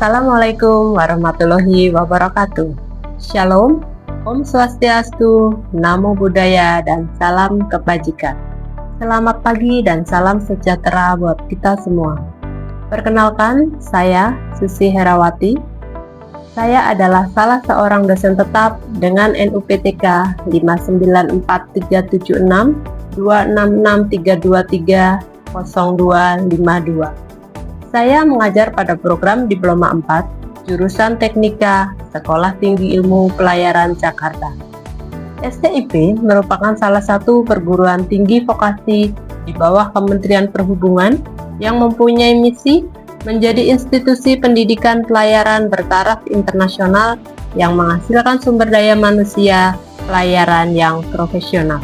Assalamualaikum warahmatullahi wabarakatuh. Shalom, Om Swastiastu, Namo Buddhaya, dan salam kebajikan. Selamat pagi dan salam sejahtera buat kita semua. Perkenalkan, saya Susi Herawati. Saya adalah salah seorang dosen tetap dengan NUPTK 598366263230252. Saya mengajar pada program Diploma 4, jurusan Teknika, Sekolah Tinggi Ilmu Pelayaran Jakarta. STIP merupakan salah satu perguruan tinggi vokasi di bawah Kementerian Perhubungan yang mempunyai misi menjadi institusi pendidikan pelayaran bertaraf internasional yang menghasilkan sumber daya manusia pelayaran yang profesional.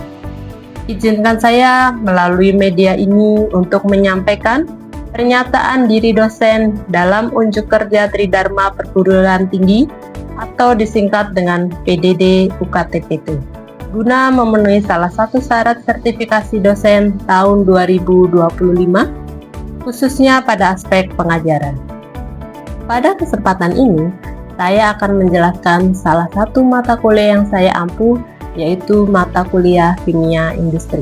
Izinkan saya melalui media ini untuk menyampaikan pernyataan diri dosen dalam unjuk kerja Tridharma Perguruan Tinggi atau disingkat dengan PDD UKTPT, guna memenuhi salah satu syarat sertifikasi dosen tahun 2025, khususnya pada aspek pengajaran. Pada kesempatan ini, saya akan menjelaskan salah satu mata kuliah yang saya ampu, yaitu mata kuliah Kimia Industri.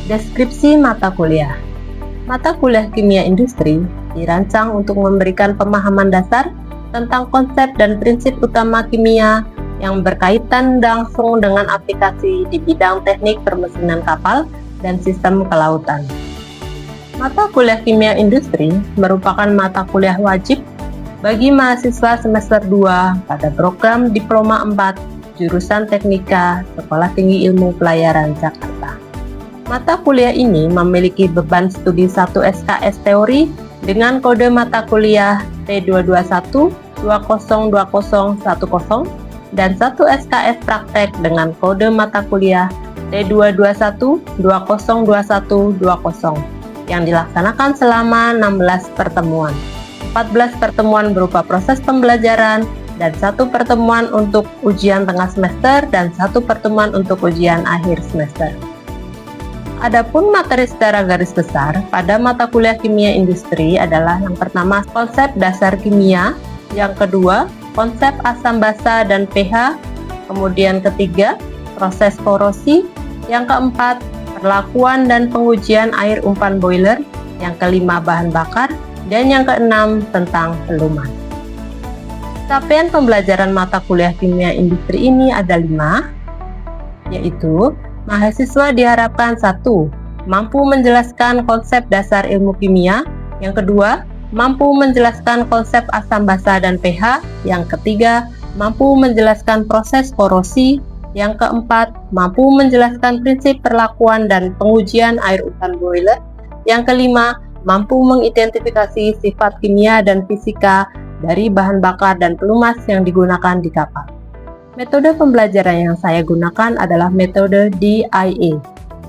Deskripsi mata kuliah. Mata kuliah Kimia Industri dirancang untuk memberikan pemahaman dasar tentang konsep dan prinsip utama kimia yang berkaitan langsung dengan aplikasi di bidang teknik permesinan kapal dan sistem kelautan. Mata kuliah Kimia Industri merupakan mata kuliah wajib bagi mahasiswa semester 2 pada program Diploma 4, jurusan Teknika, Sekolah Tinggi Ilmu Pelayaran Jakarta. Mata kuliah ini memiliki beban studi 1 SKS teori dengan kode mata kuliah T221-202010 dan 1 SKS praktek dengan kode mata kuliah T221-202120 yang dilaksanakan selama 16 pertemuan. 14 pertemuan berupa proses pembelajaran dan 1 pertemuan untuk ujian tengah semester dan 1 pertemuan untuk ujian akhir semester. Adapun materi secara garis besar pada mata kuliah Kimia Industri adalah yang pertama konsep dasar kimia, yang kedua konsep asam basa dan pH, kemudian ketiga proses korosi, yang keempat perlakuan dan pengujian air umpan boiler, yang kelima bahan bakar, dan yang keenam tentang pelumas. Capaian pembelajaran mata kuliah Kimia Industri ini ada 5, yaitu mahasiswa diharapkan 1. Mampu menjelaskan konsep dasar ilmu kimia. Yang kedua, mampu menjelaskan konsep asam basa dan pH. Yang ketiga, mampu menjelaskan proses korosi. Yang keempat, mampu menjelaskan prinsip perlakuan dan pengujian air umpan boiler. Yang kelima, mampu mengidentifikasi sifat kimia dan fisika dari bahan bakar dan pelumas yang digunakan di kapal. Metode pembelajaran yang saya gunakan adalah metode DIA,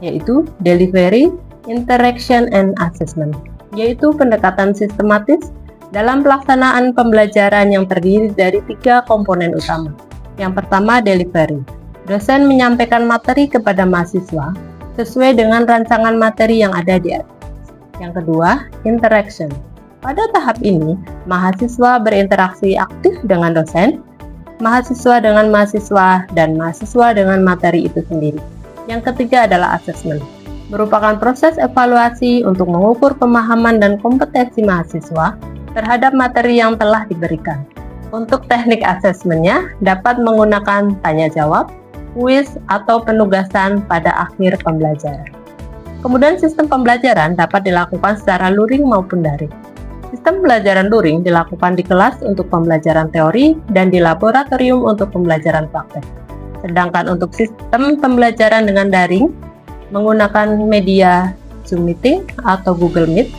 yaitu Delivery, Interaction, and Assessment, yaitu pendekatan sistematis dalam pelaksanaan pembelajaran yang terdiri dari 3 komponen utama. Yang pertama, delivery. Dosen menyampaikan materi kepada mahasiswa sesuai dengan rancangan materi yang ada di atas. Yang kedua, interaction. Pada tahap ini, mahasiswa berinteraksi aktif dengan dosen, mahasiswa dengan mahasiswa, dan mahasiswa dengan materi itu sendiri. Yang ketiga adalah assessment, merupakan proses evaluasi untuk mengukur pemahaman dan kompetensi mahasiswa terhadap materi yang telah diberikan. Untuk teknik asesmennya dapat menggunakan tanya jawab, kuis, atau penugasan pada akhir pembelajaran. Kemudian sistem pembelajaran dapat dilakukan secara luring maupun daring. Sistem pembelajaran luring dilakukan di kelas untuk pembelajaran teori dan di laboratorium untuk pembelajaran praktek. Sedangkan untuk sistem pembelajaran dengan daring menggunakan media Zoom Meeting atau Google Meet.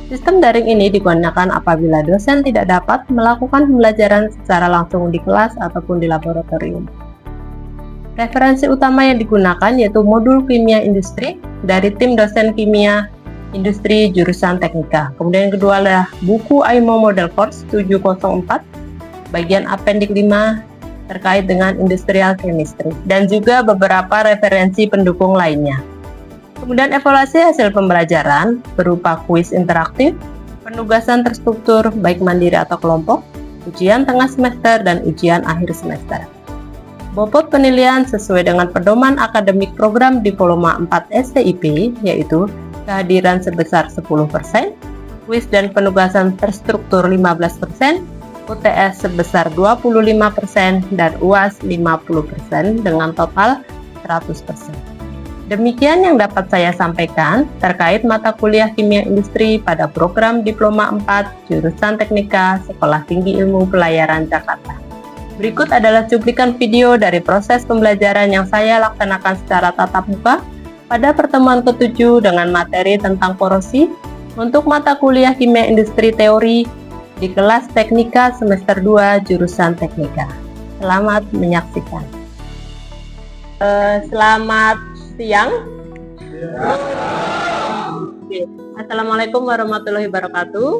Sistem daring ini digunakan apabila dosen tidak dapat melakukan pembelajaran secara langsung di kelas ataupun di laboratorium. Referensi utama yang digunakan yaitu modul Kimia Industri dari tim dosen Kimia Industri jurusan Teknika. Kemudian yang kedua adalah buku AIMO Model Course 704 bagian Appendix 5 terkait dengan Industrial Chemistry dan juga beberapa referensi pendukung lainnya. Kemudian evaluasi hasil pembelajaran berupa kuis interaktif, penugasan terstruktur baik mandiri atau kelompok, ujian tengah semester, dan ujian akhir semester. Bobot penilaian sesuai dengan pedoman akademik program Diploma 4 STIP, yaitu kehadiran sebesar 10%, kuis dan penugasan terstruktur 15%, UTS sebesar 25%, dan UAS 50% dengan total 100%. Demikian yang dapat saya sampaikan terkait mata kuliah Kimia Industri pada program Diploma 4 jurusan Teknika Sekolah Tinggi Ilmu Pelayaran Jakarta. Berikut adalah cuplikan video dari proses pembelajaran yang saya laksanakan secara tatap muka pada pertemuan ke-7 dengan materi tentang korosi untuk mata kuliah Kimia Industri Teori di kelas Teknika semester 2 jurusan Teknika. Selamat menyaksikan. Selamat siang. Assalamualaikum warahmatullahi wabarakatuh.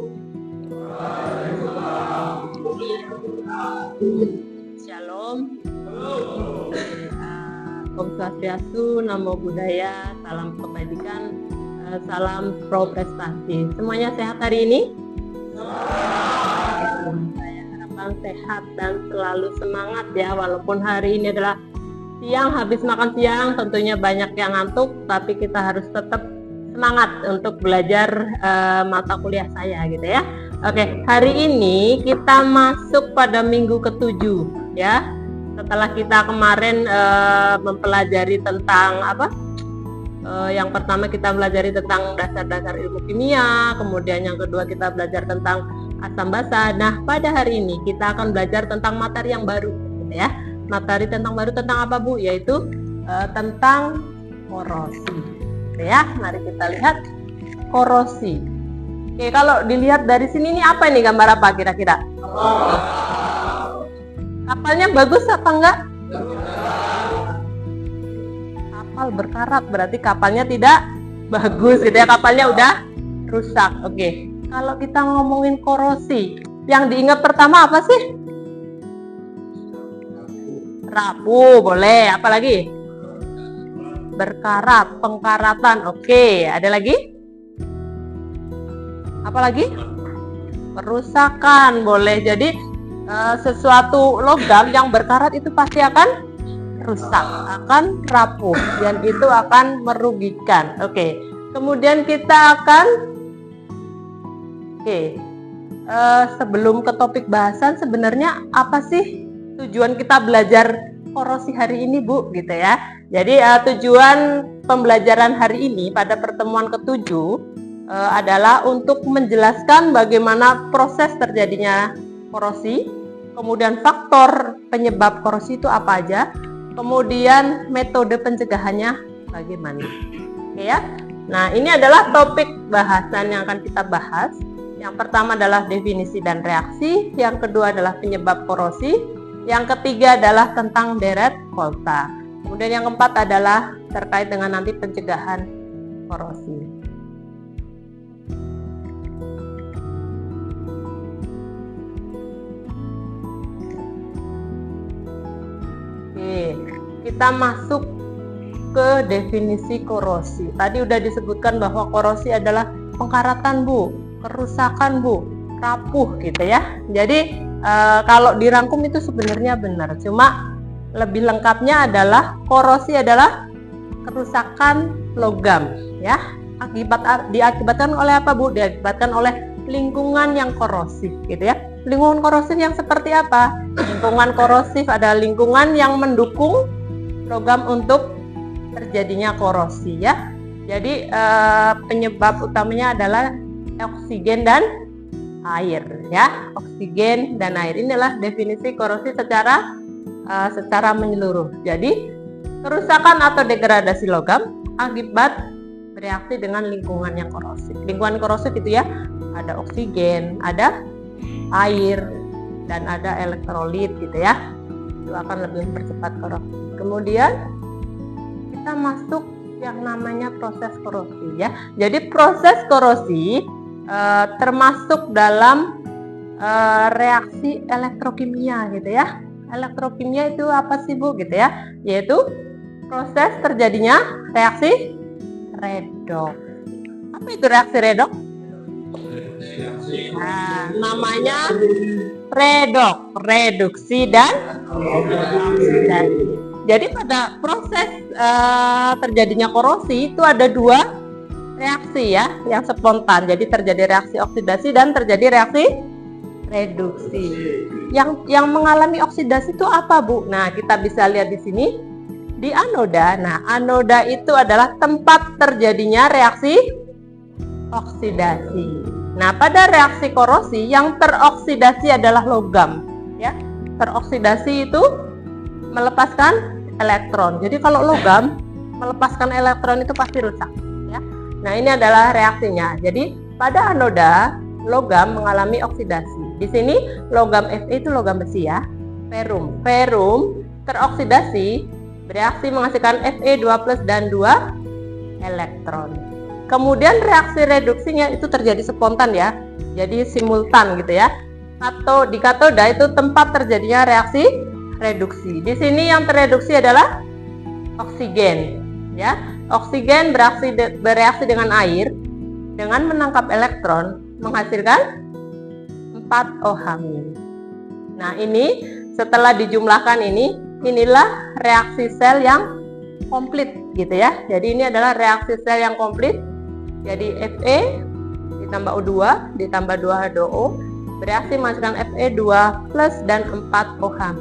Shalom. Om Swastiastu, Namo Buddhaya, salam kebajikan, salam pro prestasi. Semuanya sehat hari ini? Saya harapkan sehat dan selalu semangat ya, walaupun hari ini adalah siang, habis makan siang, tentunya banyak yang ngantuk, tapi kita harus tetap semangat untuk belajar mata kuliah saya gitu ya. Oke, hari ini kita masuk pada minggu ke-7 ya. Setelah kita kemarin mempelajari tentang apa? Yang pertama kita belajar tentang dasar-dasar ilmu kimia, kemudian yang kedua kita belajar tentang asam basa. Nah, pada hari ini kita akan belajar tentang materi yang baru gitu ya. Materi tentang baru tentang apa, Bu? Yaitu tentang korosi. Gitu ya, mari kita lihat korosi. Oke, kalau dilihat dari sini ini apa ini, gambar apa kira-kira? Kapalnya bagus apa enggak? Kapal berkarat, berarti kapalnya tidak bagus gitu ya, kapalnya udah rusak. Oke, kalau kita ngomongin korosi, yang diingat pertama apa sih? Rapuh, boleh. Apa lagi? Berkarat, pengkaratan. Oke, ada lagi? Apa lagi? Perusakan, boleh. Jadi sesuatu logam yang berkarat itu pasti akan rusak, akan rapuh, dan itu akan merugikan. Oke. Kemudian kita akan sebelum ke topik bahasan, sebenarnya apa sih tujuan kita belajar korosi hari ini, Bu, gitu ya. Jadi tujuan pembelajaran hari ini pada pertemuan ke-7 adalah untuk menjelaskan bagaimana proses terjadinya korosi, kemudian faktor penyebab korosi itu apa aja, kemudian metode pencegahannya bagaimana. Oke ya. Nah, ini adalah topik bahasan yang akan kita bahas. Yang pertama adalah definisi dan reaksi, yang kedua adalah penyebab korosi, yang ketiga adalah tentang deret volta. Kemudian yang keempat adalah terkait dengan nanti pencegahan korosi. Oke, kita masuk ke definisi korosi. Tadi udah disebutkan bahwa korosi adalah pengkaratan, Bu, kerusakan, Bu, rapuh gitu ya. Jadi kalau dirangkum itu sebenarnya benar, cuma lebih lengkapnya adalah korosi adalah kerusakan logam ya. Diakibatkan oleh apa, Bu? Diakibatkan oleh lingkungan yang korosif gitu ya. Lingkungan korosif yang seperti apa? Lingkungan korosif adalah lingkungan yang mendukung logam untuk terjadinya korosi ya. Jadi penyebab utamanya adalah oksigen dan air ya. Oksigen dan air, inilah definisi korosi secara menyeluruh. Jadi kerusakan atau degradasi logam akibat bereaksi dengan lingkungan yang korosif. Lingkungan korosif itu ya, ada oksigen, ada air, dan ada elektrolit gitu ya. Itu akan lebih mempercepat korosi. Kemudian kita masuk yang namanya proses korosi ya. Jadi proses korosi termasuk dalam reaksi elektrokimia gitu ya. Elektrokimia itu apa sih, Bu, gitu ya? Yaitu proses terjadinya reaksi redoks. Apa itu reaksi redoks? Nah, namanya reduksi dan oksidasi. Jadi pada proses terjadinya korosi itu ada dua reaksi ya yang spontan. Jadi terjadi reaksi oksidasi dan terjadi reaksi reduksi. Yang mengalami oksidasi itu apa, Bu? Nah, kita bisa lihat di sini di anoda. Nah, anoda itu adalah tempat terjadinya reaksi oksidasi. Nah, pada reaksi korosi yang teroksidasi adalah logam, ya. Teroksidasi itu melepaskan elektron. Jadi kalau logam melepaskan elektron itu pasti rusak, ya. Nah, ini adalah reaksinya. Jadi pada anoda logam mengalami oksidasi. Di sini logam Fe itu logam besi ya. Ferum teroksidasi bereaksi menghasilkan Fe2+ dan 2 elektron. Kemudian reaksi reduksinya itu terjadi spontan ya. Jadi simultan gitu ya. Atau di katoda itu tempat terjadinya reaksi reduksi. Di sini yang tereduksi adalah oksigen ya. Oksigen bereaksi dengan air dengan menangkap elektron menghasilkan 4OH-. Nah, ini setelah dijumlahkan inilah reaksi sel yang komplit gitu ya. Jadi ini adalah reaksi sel yang komplit. Jadi Fe ditambah O2 ditambah 2H2O bereaksi menghasilkan Fe2+ dan 4OH-.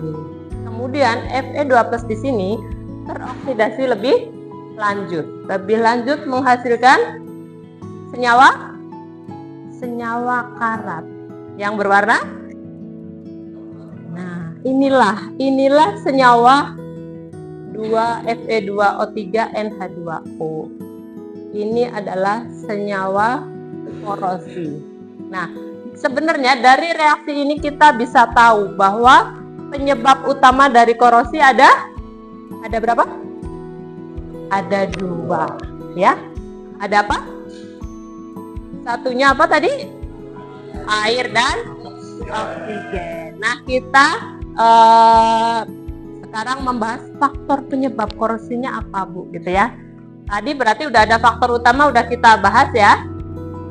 Kemudian Fe2+ di sini teroksidasi lebih lanjut menghasilkan senyawa karat yang berwarna. Nah, inilah senyawa 2Fe2O3NH2O. Ini adalah senyawa korosi. Nah, sebenarnya dari reaksi ini kita bisa tahu bahwa penyebab utama dari korosi ada berapa? Ada 2, ya. Ada apa? Satunya apa tadi? Air dan oksigen. Nah, kita sekarang membahas faktor penyebab korosinya apa, Bu, gitu ya. Tadi berarti udah ada faktor utama udah kita bahas ya.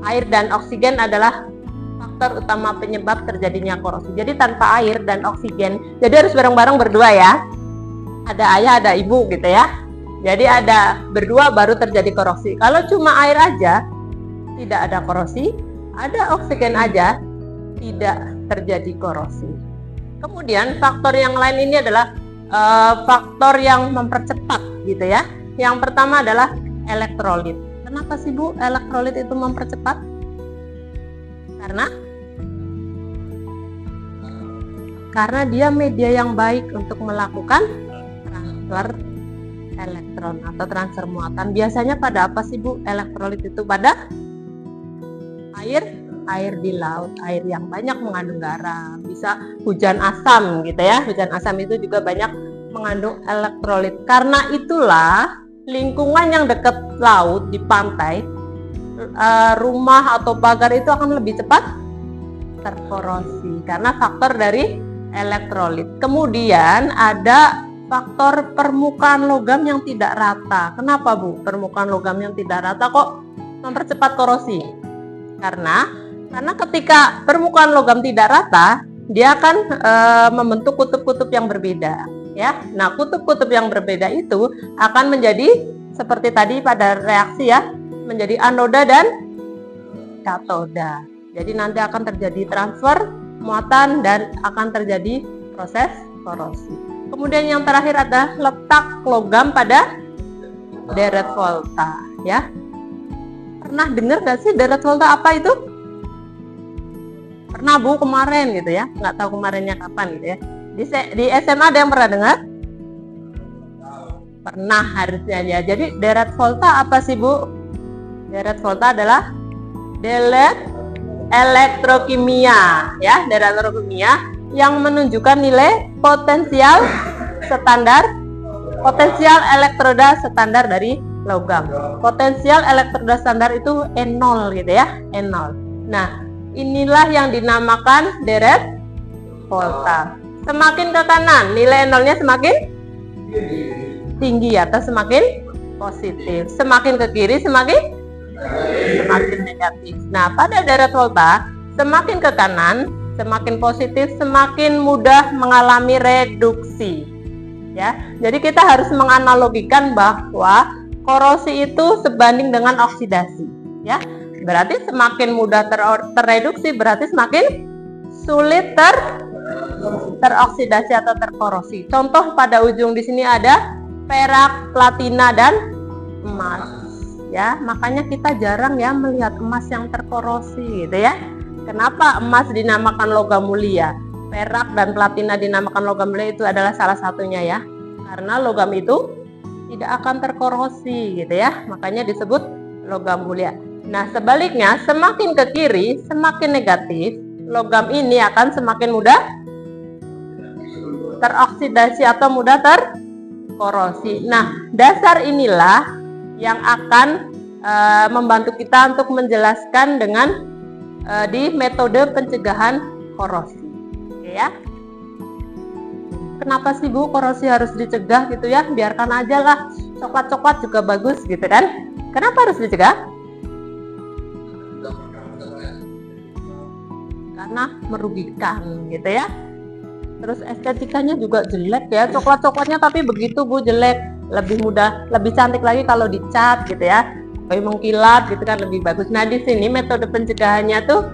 Air dan oksigen adalah faktor utama penyebab terjadinya korosi. Jadi tanpa air dan oksigen, jadi harus bareng-bareng berdua ya. Ada ayah, ada ibu gitu ya. Jadi ada berdua baru terjadi korosi. Kalau cuma air aja tidak ada korosi, ada oksigen aja tidak terjadi korosi. Kemudian faktor yang lain ini adalah faktor yang mempercepat gitu ya. Yang pertama adalah elektrolit. Kenapa sih, Bu, elektrolit itu mempercepat? Karena dia media yang baik untuk melakukan transfer elektron atau transfer muatan. Biasanya pada apa sih, Bu, elektrolit itu? Pada air di laut, air yang banyak mengandung garam, bisa hujan asam gitu ya. Hujan asam itu juga banyak mengandung elektrolit. Karena itulah lingkungan yang dekat laut di pantai, rumah atau pagar itu akan lebih cepat terkorosi karena faktor dari elektrolit. Kemudian ada faktor permukaan logam yang tidak rata. Kenapa, Bu? Permukaan logam yang tidak rata kok mempercepat korosi? Karena ketika permukaan logam tidak rata, dia akan membentuk kutub-kutub yang berbeda, ya. Nah, kutub-kutub yang berbeda itu akan menjadi seperti tadi pada reaksi ya, menjadi anoda dan katoda. Jadi nanti akan terjadi transfer muatan dan akan terjadi proses korosi. Kemudian yang terakhir ada letak logam pada deret volta, ya. Pernah dengar gak sih deret volta apa itu? Pernah, Bu, kemarin gitu ya, nggak tahu kemarinnya kapan gitu ya. Di SMA ada yang pernah dengar? Pernah harusnya ya. Jadi deret volta apa sih, Bu? Deret volta adalah deret elektrokimia ya, deret elektrokimia yang menunjukkan nilai potensial elektroda standar dari logam. Potensial elektroda standar itu E0 gitu ya, E0. Nah, inilah yang dinamakan deret volta. Semakin ke kanan, nilai nolnya semakin tinggi atau semakin positif. Semakin ke kiri, semakin semakin negatif. Nah, pada deret volta semakin ke kanan, semakin positif, semakin mudah mengalami reduksi. Ya, jadi kita harus menganalogikan bahwa korosi itu sebanding dengan oksidasi. Ya, berarti semakin mudah terreduksi berarti semakin sulit teroksidasi atau terkorosi. Contoh pada ujung di sini ada perak, platina, dan emas. Ya, makanya kita jarang ya melihat emas yang terkorosi, gitu ya. Kenapa emas dinamakan logam mulia? Perak dan platina dinamakan logam mulia itu adalah salah satunya ya. Karena logam itu tidak akan terkorosi, gitu ya. Makanya disebut logam mulia. Nah, sebaliknya semakin ke kiri, semakin negatif, logam ini akan semakin mudah teroksidasi atau mudah terkorosi. Nah, dasar inilah yang akan membantu kita untuk menjelaskan dengan di metode pencegahan korosi. Oke ya. Kenapa sih Bu korosi harus dicegah gitu ya? Biarkan aja lah, coklat-coklat juga bagus gitu kan? Kenapa harus dicegah? Karena merugikan gitu ya. Terus estetikanya juga jelek ya, coklat-coklatnya tapi begitu Bu, jelek. Lebih mudah, lebih cantik lagi kalau dicat gitu ya, lebih mengkilat gitu kan, lebih bagus. Nah, di sini metode pencegahannya tuh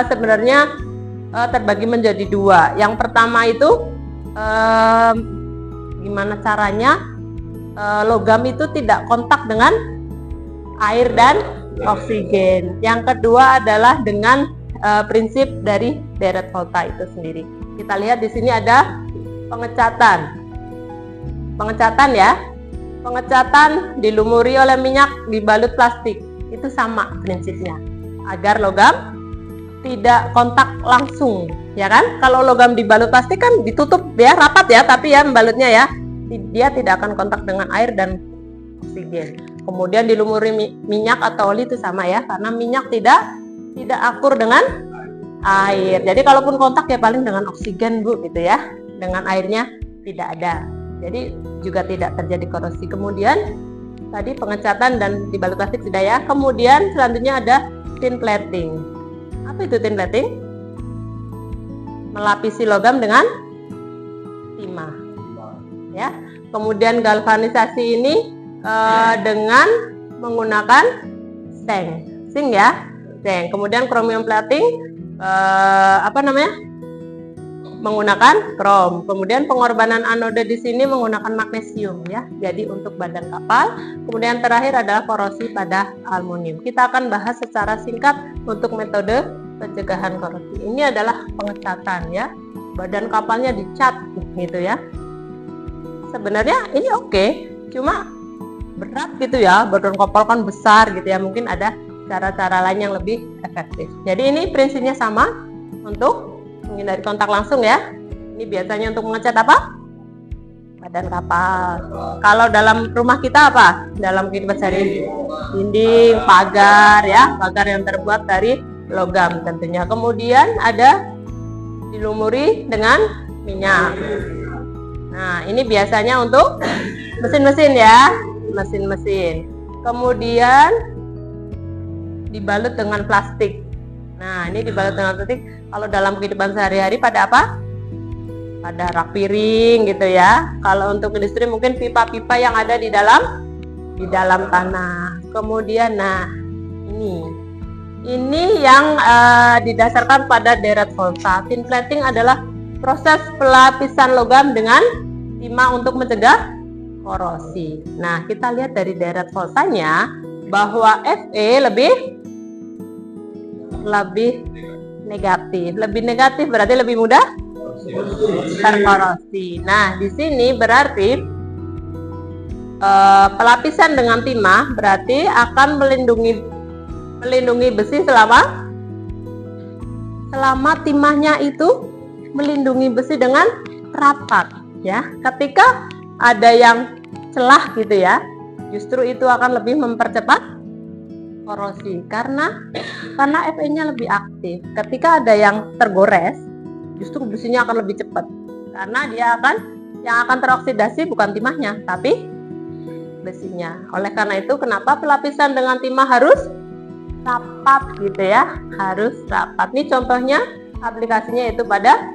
sebenarnya terbagi menjadi dua. Yang pertama itu gimana caranya logam itu tidak kontak dengan air dan oksigen. Yang kedua adalah dengan prinsip dari deret volta itu sendiri. Kita lihat di sini ada pengecatan ya. Pengecatan dilumuri oleh minyak dibalut plastik. Itu sama prinsipnya. Agar logam tidak kontak langsung, ya kan? Kalau logam dibalut plastik kan ditutup ya, rapat ya, tapi ya membalutnya ya, dia tidak akan kontak dengan air dan oksigen. Kemudian dilumuri minyak atau oli itu sama ya, karena minyak tidak akur dengan air. Jadi kalaupun kontak ya paling dengan oksigen Bu gitu ya. Dengan airnya tidak ada. Jadi juga tidak terjadi korosi. Kemudian tadi pengecatan dan dibalut plastik sudah ya. Kemudian selanjutnya ada tin plating. Apa itu tin plating? Melapisi logam dengan timah. Ya. Kemudian galvanisasi ini dengan menggunakan seng ya. Seng. Kemudian chromium plating menggunakan krom. Kemudian pengorbanan anoda di sini menggunakan magnesium ya. Jadi untuk badan kapal. Kemudian terakhir adalah korosi pada aluminium. Kita akan bahas secara singkat untuk metode pencegahan korosi. Ini adalah pengecatan ya. Badan kapalnya dicat gitu ya. Sebenarnya ini oke, cuma berat gitu ya. Badan kapal kan besar gitu ya. Mungkin ada cara-cara lain yang lebih efektif. Jadi ini prinsipnya sama untuk menghindari kontak langsung ya. Ini biasanya untuk mengecat apa? Badan kapal. Kalau dalam rumah kita apa? Dalam kehidupan sehari, dinding, pagar ya, pagar yang terbuat dari logam tentunya. Kemudian ada dilumuri dengan minyak. Nah, ini biasanya untuk mesin-mesin ya, mesin-mesin. Kemudian dibalut dengan plastik. Nah, ini dibalut dengan plastik. Kalau dalam kehidupan sehari-hari pada apa? Pada rak piring gitu ya. Kalau untuk industri mungkin pipa-pipa yang ada di dalam tanah. Kemudian nah, ini yang didasarkan pada deret volta. Tin plating adalah proses pelapisan logam dengan timah untuk mencegah korosi. Nah, kita lihat dari deret voltanya bahwa Fe lebih negatif. Lebih negatif berarti lebih mudah terkorosi. Nah, di sini berarti pelapisan dengan timah berarti akan melindungi besi selama timahnya itu melindungi besi dengan rapat ya. Ketika ada yang celah gitu ya, justru itu akan lebih mempercepat korosi karena Fe-nya lebih aktif. Ketika ada yang tergores, justru besinya akan lebih cepat karena yang akan teroksidasi bukan timahnya tapi besinya. Oleh karena itu kenapa pelapisan dengan timah harus rapat gitu ya, harus rapat. Nih contohnya aplikasinya itu pada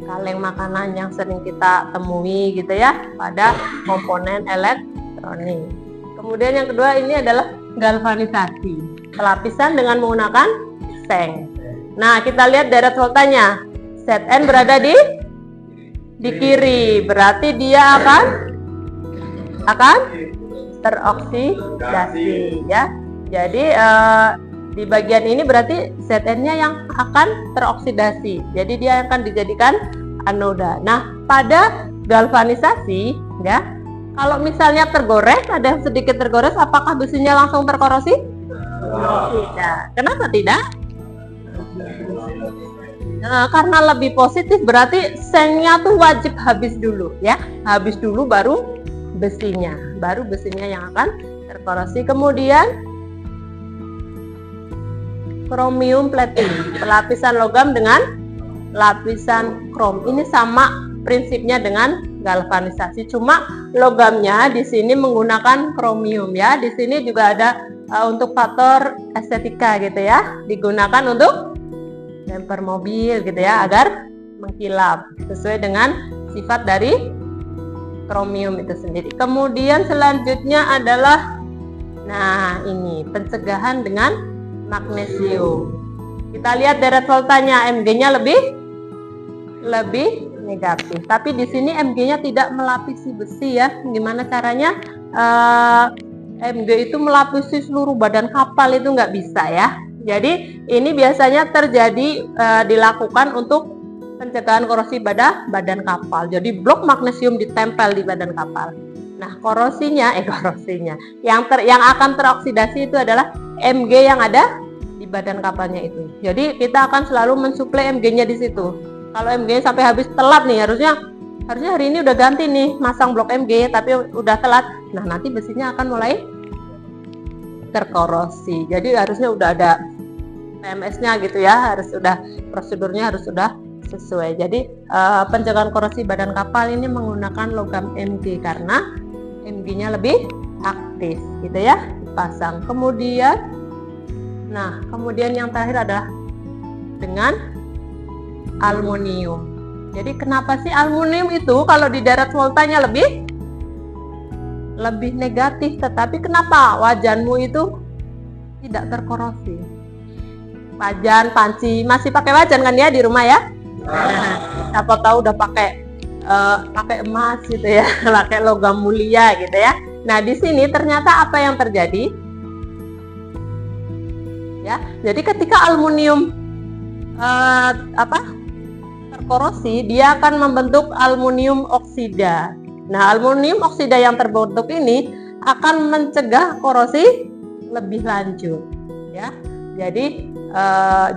kaleng makanan yang sering kita temui gitu ya, pada komponen elektronik. Kemudian yang kedua ini adalah galvanisasi, pelapisan dengan menggunakan seng. Nah, kita lihat deret voltanya. Zn berada di kiri, berarti dia akan teroksidasi ya. Jadi di bagian ini berarti Zn-nya yang akan teroksidasi. Jadi dia akan dijadikan anoda. Nah, pada galvanisasi ya, kalau misalnya tergores, ada yang sedikit tergores, apakah besinya langsung terkorosi? Tidak. Kenapa tidak? Karena lebih positif, berarti sengnya tuh wajib habis dulu ya, habis dulu baru besinya yang akan terkorosi. Kemudian kromium plating, pelapisan logam dengan lapisan krom. Ini sama prinsipnya dengan galvanisasi, cuma logamnya di sini menggunakan kromium ya. Di sini juga ada untuk faktor estetika gitu ya, digunakan untuk bumper mobil gitu ya, agar mengkilap sesuai dengan sifat dari kromium itu sendiri. Kemudian selanjutnya adalah, nah ini pencegahan dengan magnesium. Kita lihat deret voltanya, Mg-nya lebih negatif. Tapi di sini Mg-nya tidak melapisi besi ya. Gimana caranya? Mg itu melapisi seluruh badan kapal itu nggak bisa ya. Jadi ini biasanya terjadi dilakukan untuk pencegahan korosi pada badan kapal. Jadi blok magnesium ditempel di badan kapal. Nah, korosinya yang akan teroksidasi itu adalah Mg yang ada di badan kapalnya itu. Jadi kita akan selalu mensuplai Mg-nya di situ. Kalau Mg-nya sampai habis telat nih, harusnya hari ini udah ganti nih masang blok Mg, tapi udah telat. Nah, nanti besinya akan mulai terkorosi. Jadi harusnya udah ada PMS-nya gitu ya, prosedurnya harus sudah sesuai. Jadi pencegahan korosi badan kapal ini menggunakan logam Mg karena Mg-nya lebih aktif gitu ya, dipasang. Kemudian yang terakhir adalah dengan aluminium. Jadi kenapa sih aluminium itu kalau di deret voltanya lebih negatif, tetapi kenapa wajanmu itu tidak terkorosi? Wajan, panci, masih pakai wajan kan ya di rumah ya? Siapa tahu udah pakai emas gitu ya, pakai logam mulia gitu ya. Nah, di sini ternyata apa yang terjadi? Ya, jadi ketika aluminium terkorosi, dia akan membentuk aluminium oksida. Nah, aluminium oksida yang terbentuk ini akan mencegah korosi lebih lanjut ya. Jadi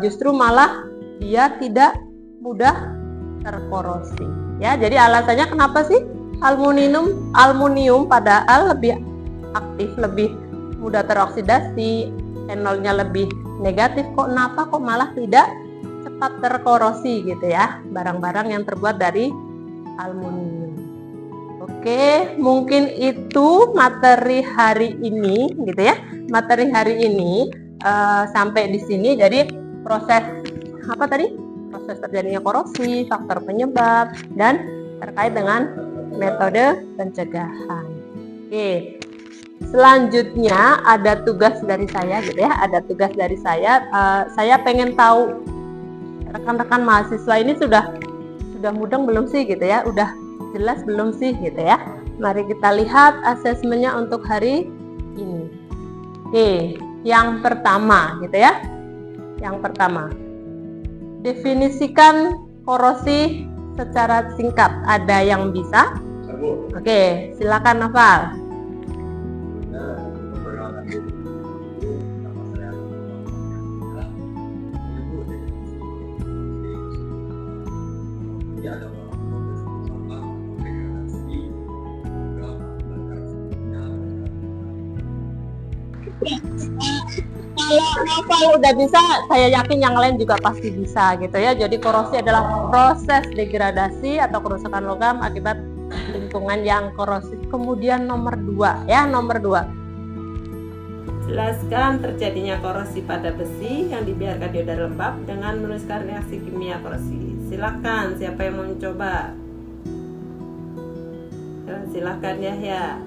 justru malah dia tidak mudah terkorosi ya. Jadi alasannya kenapa sih aluminium padahal lebih aktif, lebih mudah teroksidasi, enolnya lebih negatif, kok malah tidak cepat terkorosi gitu ya, barang-barang yang terbuat dari aluminium. Oke, mungkin itu materi hari ini gitu ya. Materi hari ini sampai di sini. Jadi proses terjadinya korosi, faktor penyebab, dan terkait dengan metode pencegahan. Oke, selanjutnya ada tugas dari saya gitu ya. Saya pengen tahu rekan-rekan mahasiswa ini sudah mudeng belum sih gitu ya, udah jelas belum sih gitu ya. Mari kita lihat asesmennya untuk hari ini. Oke, yang pertama gitu ya. Yang pertama, definisikan korosi secara singkat. Ada yang bisa? Oke, silakan Noval. Kalau Noval udah bisa, saya yakin yang lain juga pasti bisa gitu ya. Jadi korosi adalah proses degradasi atau kerusakan logam akibat lingkungan yang korosif. Kemudian nomor 2 ya, nomor 2. Jelaskan terjadinya korosi pada besi yang dibiarkan di udara lembab dengan menuliskan reaksi kimia korosi. Silakan, siapa yang mau mencoba? Silakan Yahya.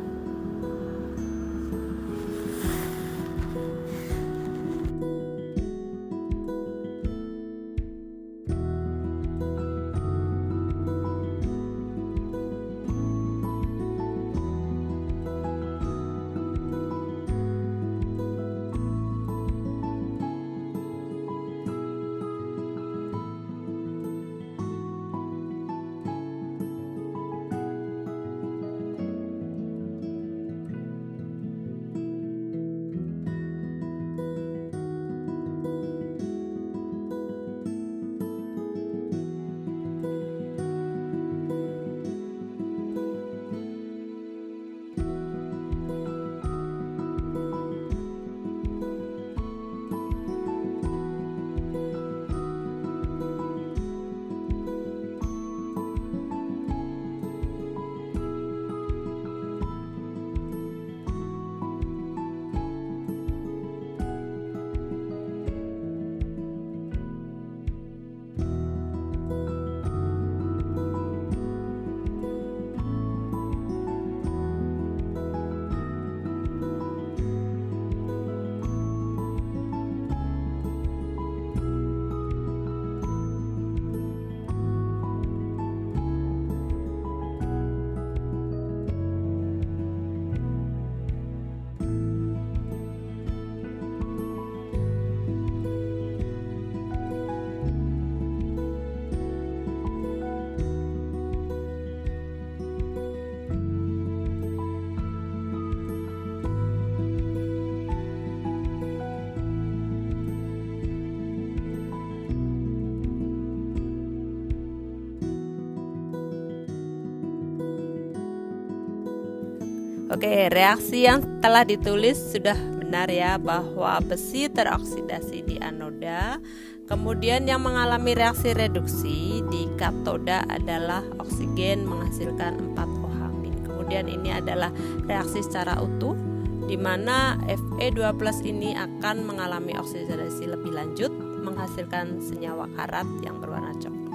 Oke, reaksi yang telah ditulis sudah benar ya, bahwa besi teroksidasi di anoda. Kemudian yang mengalami reaksi reduksi di katoda adalah oksigen menghasilkan 4OH-. Kemudian ini adalah reaksi secara utuh di mana Fe2+ ini akan mengalami oksidasi lebih lanjut menghasilkan senyawa karat yang berwarna coklat.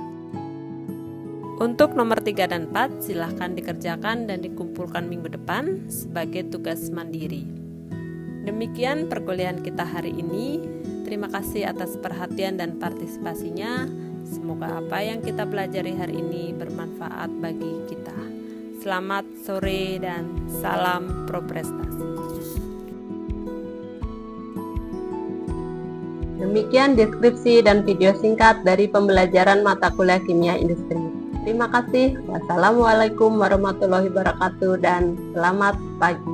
Untuk nomor 3 dan 4 silahkan dikerjakan dan dikumpulkan minggu depan sebagai tugas mandiri. Demikian perkuliahan kita hari ini. Terima kasih atas perhatian dan partisipasinya. Semoga apa yang kita pelajari hari ini bermanfaat bagi kita. Selamat sore dan salam proprestasi. Demikian deskripsi dan video singkat dari pembelajaran mata kuliah kimia industri. Terima kasih. Wassalamualaikum warahmatullahi wabarakatuh dan selamat pagi.